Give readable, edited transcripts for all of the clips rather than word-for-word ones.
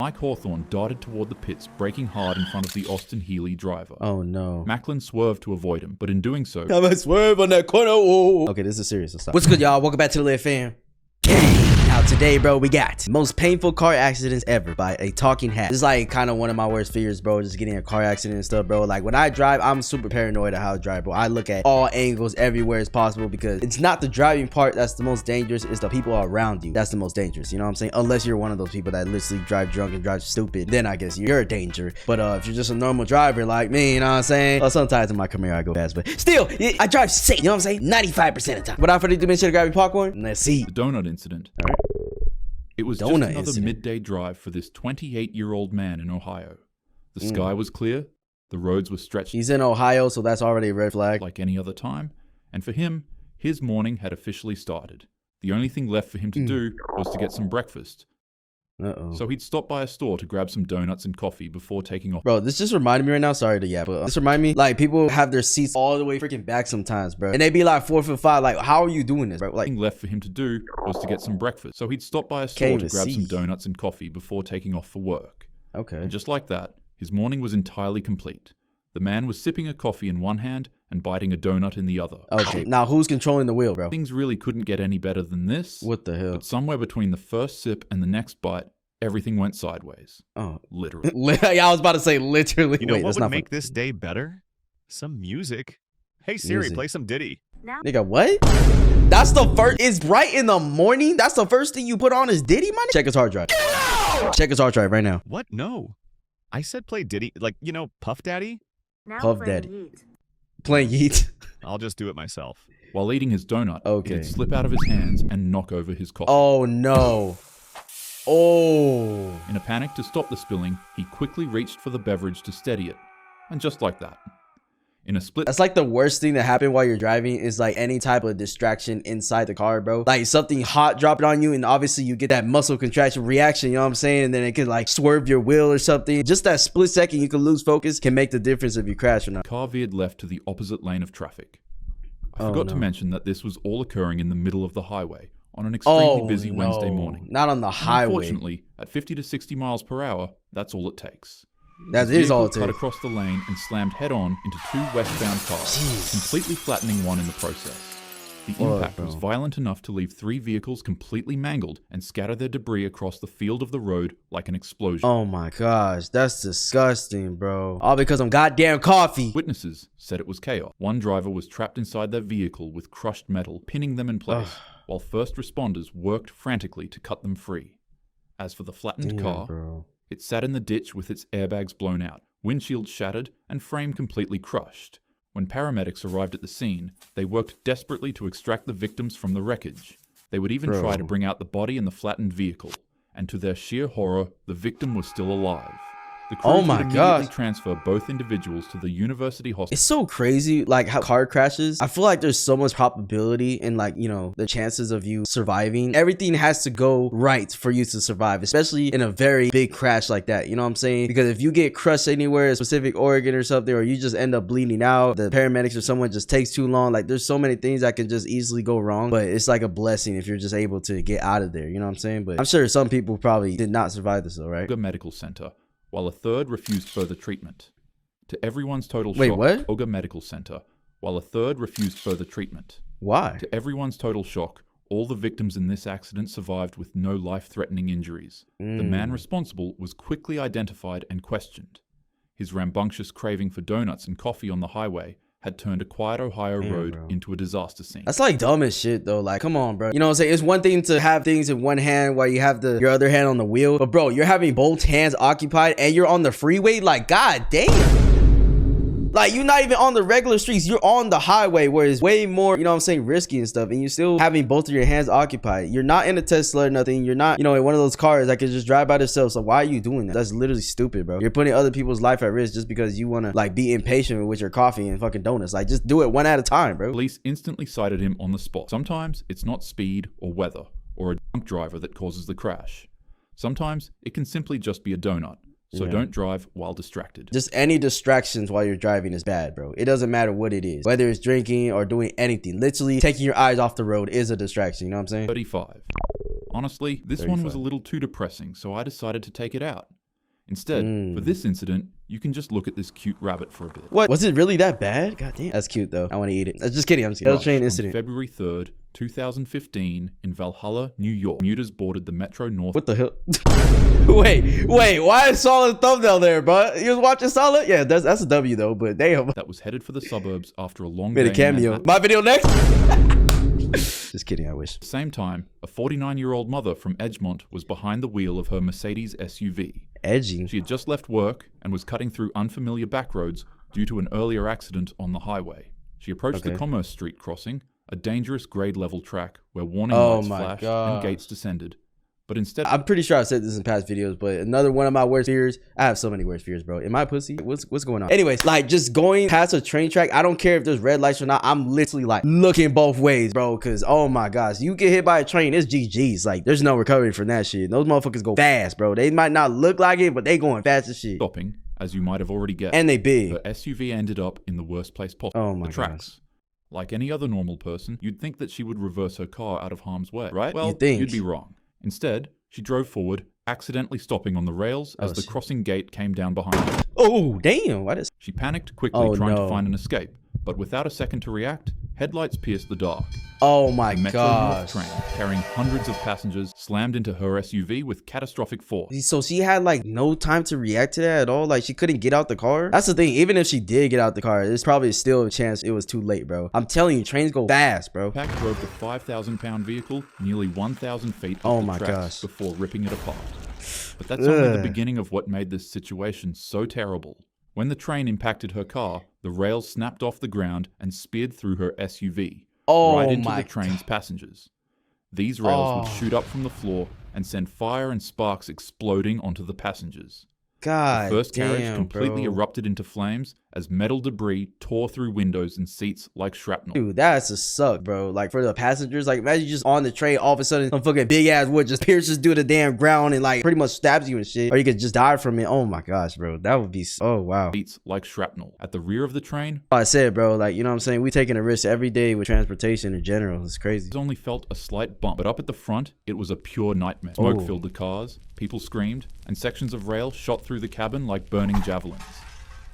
Mike Hawthorne darted toward the pits, braking hard in front of the Austin Healey driver. Oh no. Macklin swerved to avoid him, but in doing so... I'm gonna swerve on that corner. Whoa. Okay, this is serious. Let's stop. What's good, y'all? Welcome back to the Lit Fam. Now today, bro, we got most painful car accidents ever by a talking hat. This is like kind of one of my worst fears, bro, just getting a car accident and stuff, bro. Like when I drive, I'm super paranoid of how I drive, bro. I look at all angles everywhere as possible because it's not the driving part that's the most dangerous, it's the people around you that's the most dangerous, you know what I'm saying? Unless you're one of those people that literally drive drunk and drive stupid, then I guess you're a danger. But if you're just a normal driver like me, you know what I'm saying? Well, sometimes in my Camaro I go fast, but still, I drive safe, you know what I'm saying? 95% of the time. Without further ado, make sure to grab your popcorn. Let's see. The donut incident. All right. It was just another midday drive for this 28-year-old man in Ohio. The sky was clear, the roads were stretched. He's in Ohio, so that's already a red flag. Like any other time, and for him, his morning had officially started. The only thing left for him to do was to get some breakfast. So he'd stop by a store to grab some donuts and coffee before taking off. Bro, this just reminded me right now, sorry to yap, but this reminded me, like, people have their seats all the way freaking back sometimes, bro. And they be like 4'5", like, how are you doing this, bro? Like, the thing left for him to do was to get some breakfast. So he'd stop by a store to grab some donuts and coffee before taking off for work. Okay. And just like that, his morning was entirely complete. The man was sipping a coffee in one hand and biting a donut in the other. Okay, now who's controlling the wheel, bro? Things really couldn't get any better than this. What the hell? But somewhere between the first sip and the next bite, everything went sideways. Oh, literally. I was about to say literally. You know what would make this day better? Some music. Hey Siri, play some Diddy. Nigga, what? That's the first. It's right in the morning. That's the first thing you put on is Diddy, money. Check his hard drive. Check his hard drive right now. What? No. I said play Diddy, like, you know, Puff Daddy. Puff Daddy. Playing Yeet. I'll just do it myself. While eating his donut, it'd slip out of his hands and knock over his coffee. Oh no. Oh. In a panic to stop the spilling, he quickly reached for the beverage to steady it. And just like that, in a split... That's like the worst thing that happened while you're driving is like any type of distraction inside the car, bro. Like something hot dropping on you and obviously you get that muscle contraction reaction, you know what I'm saying? And then it could like swerve your wheel or something. Just that split second you can lose focus can make the difference if you crash or not. The car veered left to the opposite lane of traffic. I forgot to mention that this was all occurring in the middle of the highway on an extremely busy Wednesday morning. Not on the highway. Unfortunately, at 50 to 60 miles per hour, that's all it takes. That is all it takes. Cut across the lane and slammed head-on into two westbound cars, completely flattening one in the process. The impact was violent enough to leave 3 vehicles completely mangled and scatter their debris across the field of the road like an explosion. Oh my gosh, that's disgusting, bro. All because of goddamn coffee. Witnesses said it was chaos. One driver was trapped inside their vehicle with crushed metal, pinning them in place, while first responders worked frantically to cut them free. As for the flattened car, it sat in the ditch with its airbags blown out, windshield shattered, and frame completely crushed. When paramedics arrived at the scene, they worked desperately to extract the victims from the wreckage. They would even try to bring out the body in the flattened vehicle, and to their sheer horror, the victim was still alive. The crew would immediately transfer both individuals to the university hospital. It's so crazy, like how car crashes. I feel like there's so much probability in, like, you know, the chances of you surviving. Everything has to go right for you to survive, especially in a very big crash like that. You know what I'm saying? Because if you get crushed anywhere, a specific organ or something, or you just end up bleeding out, the paramedics or someone just takes too long. Like there's so many things that can just easily go wrong, but it's like a blessing if you're just able to get out of there. You know what I'm saying? But I'm sure some people probably did not survive this though, right? Medical Center, while a third refused further treatment. To everyone's total shock, Ogre Medical Center, while a third refused further treatment. Why? To everyone's total shock, all the victims in this accident survived with no life-threatening injuries. The man responsible was quickly identified and questioned. His rambunctious craving for donuts and coffee on the highway had turned a quiet Ohio road into a disaster scene. That's like dumb as shit though. Like, come on, bro. You know what I'm saying? It's one thing to have things in one hand while you have your other hand on the wheel. But bro, you're having both hands occupied and you're on the freeway. Like, god damn. Like, you're not even on the regular streets. You're on the highway where it's way more, you know what I'm saying, risky and stuff. And you're still having both of your hands occupied. You're not in a Tesla or nothing. You're not, you know, in one of those cars that can just drive by themselves. So why are you doing that? That's literally stupid, bro. You're putting other people's life at risk just because you want to, like, be impatient with your coffee and fucking donuts. Like, just do it one at a time, bro. Police instantly cited him on the spot. Sometimes it's not speed or weather or a drunk driver that causes the crash. Sometimes it can simply just be a donut. So don't drive while distracted. Just any distractions while you're driving is bad, bro. It doesn't matter what it is. Whether it's drinking or doing anything. Literally taking your eyes off the road is a distraction. You know what I'm saying? 35. Honestly, this one was a little too depressing, so I decided to take it out. Instead, for this incident, you can just look at this cute rabbit for a bit. What? Was it really that bad? God damn. That's cute, though. I want to eat it. Just kidding. I'm just kidding. Train incident. On February 3rd, 2015, in Valhalla, New York, commuters boarded the Metro North... What the hell? wait. Why is Solid thumbnail there, bro? You was watching Solid? Yeah, that's a W, though, but damn. That was headed for the suburbs after a long Made day a cameo. My video next? Just kidding, I wish. At the same time, a 49-year-old mother from Edgemont was behind the wheel of her Mercedes SUV. Edging? She had just left work and was cutting through unfamiliar back roads due to an earlier accident on the highway. She approached the Commerce Street crossing, a dangerous grade-level track where warning lights flashed and gates descended. But instead... I'm pretty sure I've said this in past videos, but another one of my worst fears... I have so many worst fears, bro. Am I pussy? What's going on? Anyways, like, just going past a train track, I don't care if there's red lights or not. I'm literally, like, looking both ways, bro, because, oh, my gosh. You get hit by a train, it's GG's. Like, there's no recovery from that shit. Those motherfuckers go fast, bro. They might not look like it, but they going fast as shit. Stopping, as you might have already guessed. And they big. Her SUV ended up in the worst place possible. Oh, my the tracks. gosh. Like any other normal person, you'd think that she would reverse her car out of harm's way, right? Well, think. You'd be wrong. Instead, she drove forward, accidentally stopping on the rails as the crossing gate came down behind her. Oh, damn. What is... She panicked quickly, trying to find an escape, but without a second to react, headlights pierced the dark. Oh my gosh. The Metro North train, carrying hundreds of passengers, slammed into her SUV with catastrophic force. So she had like no time to react to that at all? Like she couldn't get out the car? That's the thing. Even if she did get out the car, there's probably still a chance it was too late, bro. I'm telling you, trains go fast, bro. Pack drove the 5,000-pound vehicle nearly 1,000 feet off the tracks before ripping it apart. But that's only the beginning of what made this situation so terrible. When the train impacted her car, the rails snapped off the ground and speared through her SUV, right into the train's passengers. These rails would shoot up from the floor and send fire and sparks exploding onto the passengers. The first carriage completely erupted into flames as metal debris tore through windows and seats like shrapnel. Dude, that's a suck, bro. Like for the passengers, like imagine you just on the train, all of a sudden some fucking big ass wood just pierces through the damn ground and like pretty much stabs you and shit. Or you could just die from it. Oh my gosh, bro. That would be oh wow. Seats like shrapnel. At the rear of the train, I said, bro, like you know what I'm saying? We taking a risk every day with transportation in general. It's crazy. It only felt a slight bump, but up at the front, it was a pure nightmare. Smoke filled the cars, people screamed, and sections of rail shot through the cabin like burning javelins.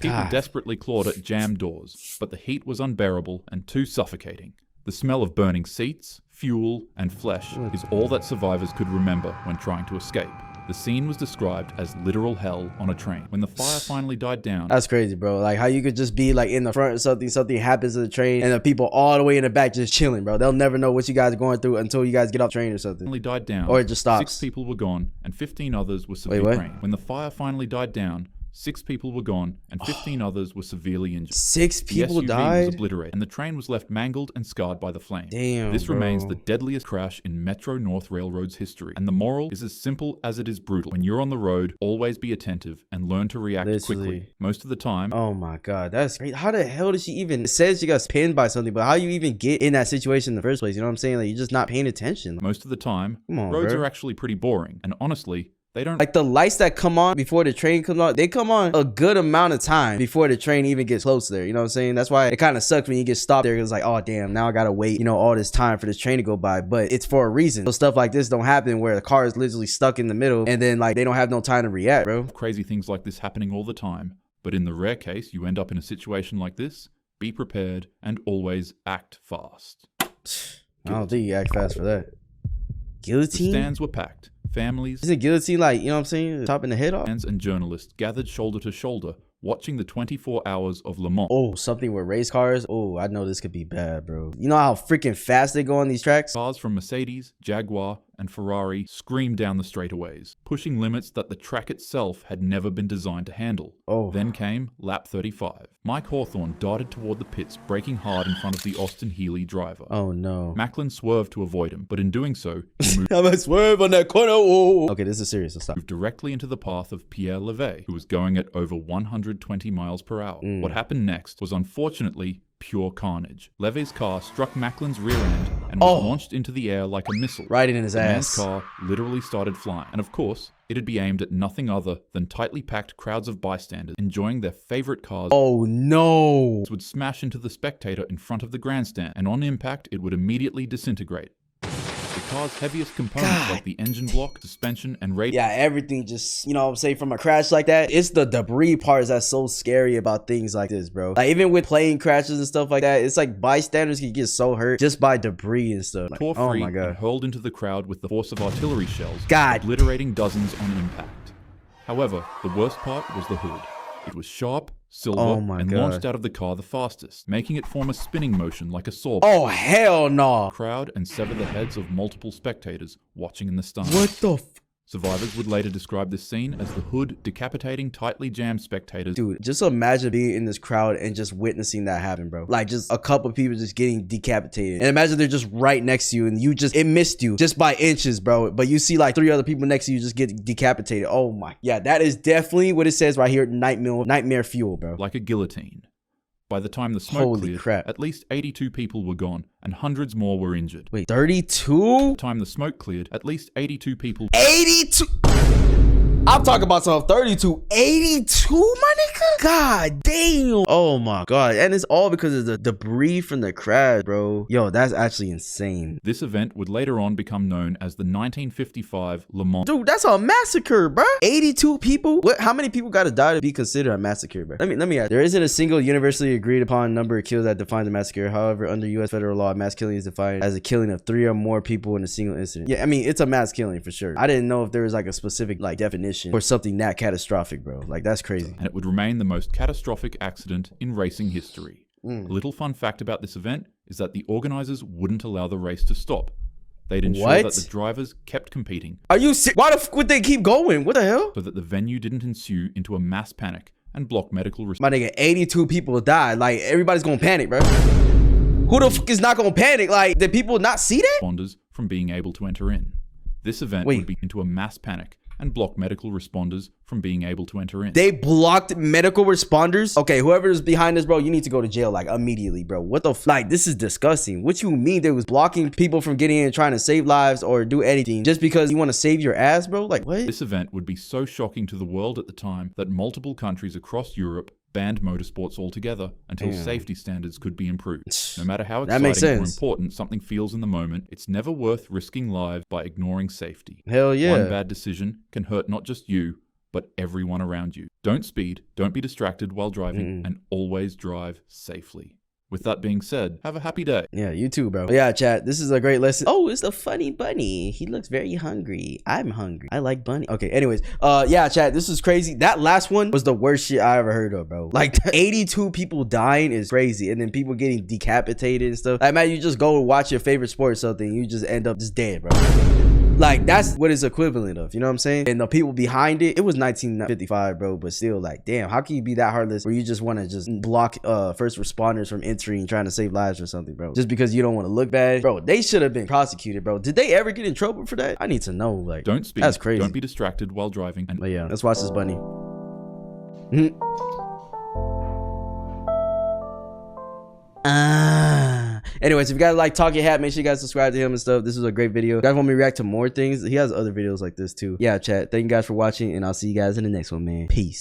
People desperately clawed at jammed doors, but the heat was unbearable and too suffocating. The smell of burning seats, fuel, and flesh is all that survivors could remember when trying to escape. The scene was described as literal hell on a train. When the fire finally died down... That's crazy, bro. Like, how you could just be, like, in the front of something happens to the train, and the people all the way in the back just chilling, bro. They'll never know what you guys are going through until you guys get off the train or something. Finally died down. Or it just stops. 6 people were gone, and 15 others were severely injured. When the fire finally died down, 6 people were gone, and 15 others were severely injured. 6 people died? The SUV was obliterated, and the train was left mangled and scarred by the flames. Damn, this remains the deadliest crash in Metro North Railroad's history. And the moral is as simple as it is brutal. When you're on the road, always be attentive and learn to react quickly. Most of the time... Oh my god, that's great. How the hell did she even... It says she got pinned by something, but how you even get in that situation in the first place? You know what I'm saying? Like, you're just not paying attention. Most of the time, roads are actually pretty boring. And honestly... They don't like the lights that come on before the train comes on. They come on a good amount of time before the train even gets close there. You know what I'm saying? That's why it kind of sucks when you get stopped there. It's like, oh damn, now I gotta wait, you know, all this time for this train to go by. But it's for a reason. So stuff like this don't happen where the car is literally stuck in the middle and then like they don't have no time to react, bro. Crazy things like this happening all the time. But in the rare case you end up in a situation like this, be prepared and always act fast. I don't think you act fast for that. Guillotine? The stands were packed. Families, isn't guillotine like, you know what I'm saying, chopping the head off? Fans and journalists gathered shoulder to shoulder, watching the 24 hours of Le Mans. Oh, something with race cars? Oh, I know this could be bad, bro. You know how freaking fast they go on these tracks? Cars from Mercedes, Jaguar, and Ferrari screamed down the straightaways, pushing limits that the track itself had never been designed to handle. Then came lap 35. Mike Hawthorne darted toward the pits, braking hard in front of the Austin Healey driver. Oh no. Macklin swerved to avoid him, but in doing so, he moved I'm gonna swerve on that corner. Whoa. Okay, this is serious. Let's stop. Moved directly into the path of Pierre Levet, who was going at over 120 miles per hour. What happened next was unfortunately pure carnage. Levet's car struck Macklin's rear end and was launched into the air like a missile. Right in his ass. The man's car literally started flying. And of course, it'd be aimed at nothing other than tightly packed crowds of bystanders enjoying their favorite cars. Oh no! It would smash into the spectator in front of the grandstand, and on impact, it would immediately disintegrate. The car's heaviest components like the engine block, suspension, and radio. Yeah, everything just, you know what I'm saying, from a crash like that, it's the debris parts that's so scary about things like this, bro. Like, even with plane crashes and stuff like that, it's like bystanders can get so hurt just by debris and stuff. Like, Tore oh free my God. and hurled into the crowd with the force of artillery shells, God. obliterating dozens on impact. However, the worst part was the hood. It was sharp, silver, and launched out of the car the fastest, making it form a spinning motion like a saw. Oh, hell no. Crowd and sever the heads of multiple spectators watching in the stands. What the f? Survivors would later describe this scene as the hood decapitating tightly jammed spectators. Dude, just imagine being in this crowd and just witnessing that happen, bro. Like, just a couple of people just getting decapitated. And imagine they're just right next to you and it missed you just by inches, bro. But you see like 3 other people next to you just get decapitated. Oh my. Yeah, that is definitely what it says right here. Nightmare fuel, bro. Like a guillotine. By the time the smoke cleared, crap. at least 82 people were gone and hundreds more were injured. Wait, 32? By the time the smoke cleared, at least 82 people... 82? I'm talking about some 32. 82, my nigga? God damn. Oh my God. And it's all because of the debris from the crash, bro. Yo, that's actually insane. This event would later on become known as the 1955 Le Mans. Dude, that's a massacre, bro. 82 people? What? How many people gotta die to be considered a massacre, bro? Let me ask. There isn't a single universally agreed upon number of kills that defines a massacre. However, under U.S. federal law, mass killing is defined as a killing of 3 or more people in a single incident. Yeah, I mean, it's a mass killing for sure. I didn't know if there was like a specific like definition for something that catastrophic, bro. Like, that's crazy. And it would remain the most catastrophic accident in racing history. A little fun fact about this event is that the organizers wouldn't allow the race to stop. They'd ensure that the drivers kept competing. Are you serious? Why the f would they keep going? What the hell? So that the venue didn't ensue into a mass panic and block medical response. My nigga, 82 people died. Like, everybody's gonna panic, bro. Who the fuck is not gonna panic? Like, did people not see that? Responders from being able to enter in. This event would be into a mass panic and block medical responders from being able to enter in. They blocked medical responders? Okay, whoever is behind this, bro, you need to go to jail, like, immediately, bro. What the f? Like, this is disgusting. What you mean they was blocking people from getting in and trying to save lives or do anything just because you want to save your ass, bro? Like, what? This event would be so shocking to the world at the time that multiple countries across Europe banned motorsports altogether until safety standards could be improved. No matter how exciting or important something feels in the moment, it's never worth risking lives by ignoring safety. Hell yeah. One bad decision can hurt not just you, but everyone around you. Don't speed, don't be distracted while driving, and always drive safely. With that being said, have a happy day. Yeah, you too, bro. Yeah, chat, this is a great lesson. Oh, it's the funny bunny. He looks very hungry. I'm hungry. I like bunny. Okay, anyways, yeah, chat, this is crazy. That last one was the worst shit I ever heard of, bro. Like, 82 people dying is crazy, and then people getting decapitated and stuff. Like, man, you just go and watch your favorite sport or something, you just end up just dead, bro. Like, that's what it's equivalent of, you know what I'm saying? And the people behind it, it was 1955, bro, but still, like, damn, how can you be that heartless where you just want to just block first responders from entering, trying to save lives or something, bro? Just because you don't want to look bad? Bro, they should have been prosecuted, bro. Did they ever get in trouble for that? I need to know, like, don't speed, that's crazy. Don't be distracted while driving. But yeah, let's watch this bunny. Anyways, if you guys like Talking Hat, make sure you guys subscribe to him and stuff. This is a great video. If you guys want me to react to more things, he has other videos like this too. Yeah, chat. Thank you guys for watching, and I'll see you guys in the next one, man. Peace.